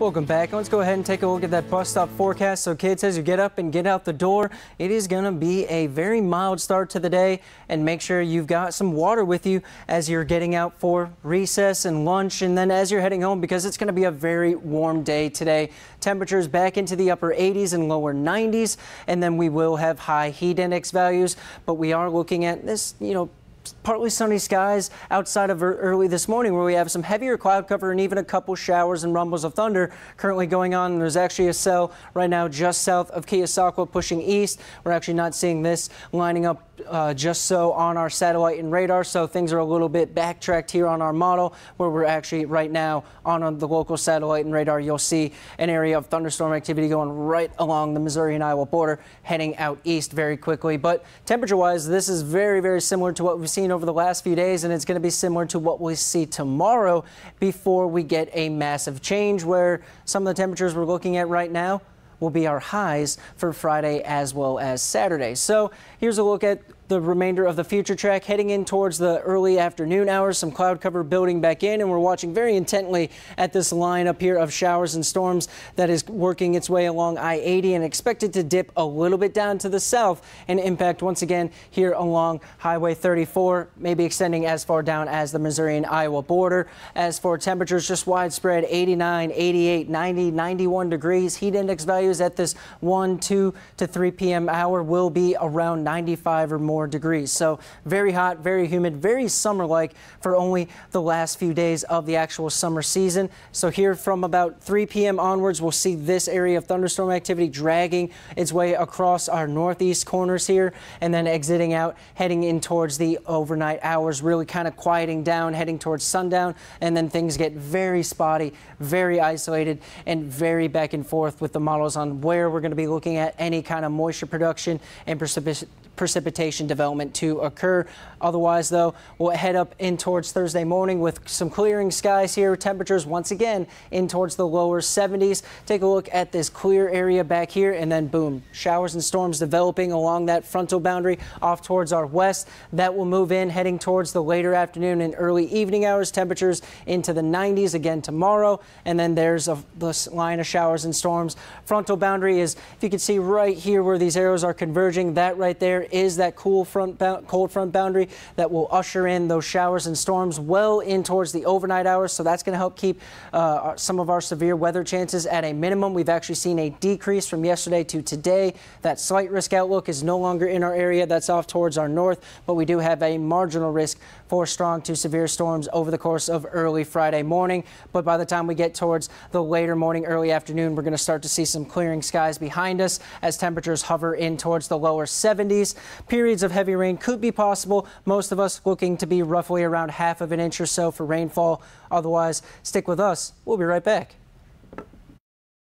Welcome back. Let's go ahead and take a look at that bus stop forecast. So kids, as you get up and get out the door, it is going to be a very mild start to the day, and make sure you've got some water with you as you're getting out for recess and lunch, and then as you're heading home, because it's going to be a very warm day today. Temperatures back into the upper 80s and lower 90s, and then we will have high heat index values, but we are looking at this, partly sunny skies outside of early this morning, where we have some heavier cloud cover and even a couple showers and rumbles of thunder currently going on. There's actually a cell right now just south of Keosauqua pushing east. We're actually not seeing this lining up just so on our satellite and radar, so things are a little bit backtracked here on our model, where we're actually right now on the local satellite and radar. You'll see an area of thunderstorm activity going right along the Missouri and Iowa border, heading out east very quickly. But temperature-wise, this is very, very similar to what we've seen over the last few days, and it's going to be similar to what we see tomorrow before we get a massive change, where some of the temperatures we're looking at right now will be our highs for Friday as well as Saturday. So here's a look at the remainder of the future track heading in towards the early afternoon hours. Some cloud cover building back in, and we're watching very intently at this line up here of showers and storms that is working its way along I-80 and expected to dip a little bit down to the south and impact once again here along Highway 34, maybe extending as far down as the Missouri and Iowa border. As for temperatures, just widespread 89, 88, 90, 91 degrees. Heat index values at this 1, 2 to 3 p.m. hour will be around 95 or more degrees. So very hot, very humid, very summer-like for only the last few days of the actual summer season. So here from about 3 p.m. onwards, we'll see this area of thunderstorm activity dragging its way across our northeast corners here, and then exiting out, heading in towards the overnight hours, really kind of quieting down, heading towards sundown, and then things get very spotty, very isolated, and very back and forth with the models on where we're going to be looking at any kind of moisture production and precipitation development to occur. Otherwise, though, we'll head up in towards Thursday morning with some clearing skies here. Temperatures once again in towards the lower 70s. Take a look at this clear area back here, and then boom, showers and storms developing along that frontal boundary off towards our west. That will move in heading towards the later afternoon and early evening hours. Temperatures into the 90s again tomorrow, and then there's this line of showers and storms. Frontal boundary is, if you can see right here where these arrows are converging, that right there is that cold front boundary that will usher in those showers and storms well in towards the overnight hours. So that's going to help keep some of our severe weather chances at a minimum. We've actually seen a decrease from yesterday to today. That slight risk outlook is no longer in our area. That's off towards our north, but we do have a marginal risk for strong to severe storms over the course of early Friday morning. But by the time we get towards the later morning, early afternoon, we're going to start to see some clearing skies behind us as temperatures hover in towards the lower 70s. Periods of heavy rain could be possible. Most of us looking to be roughly around half of an inch or so for rainfall. Otherwise, stick with us. We'll be right back.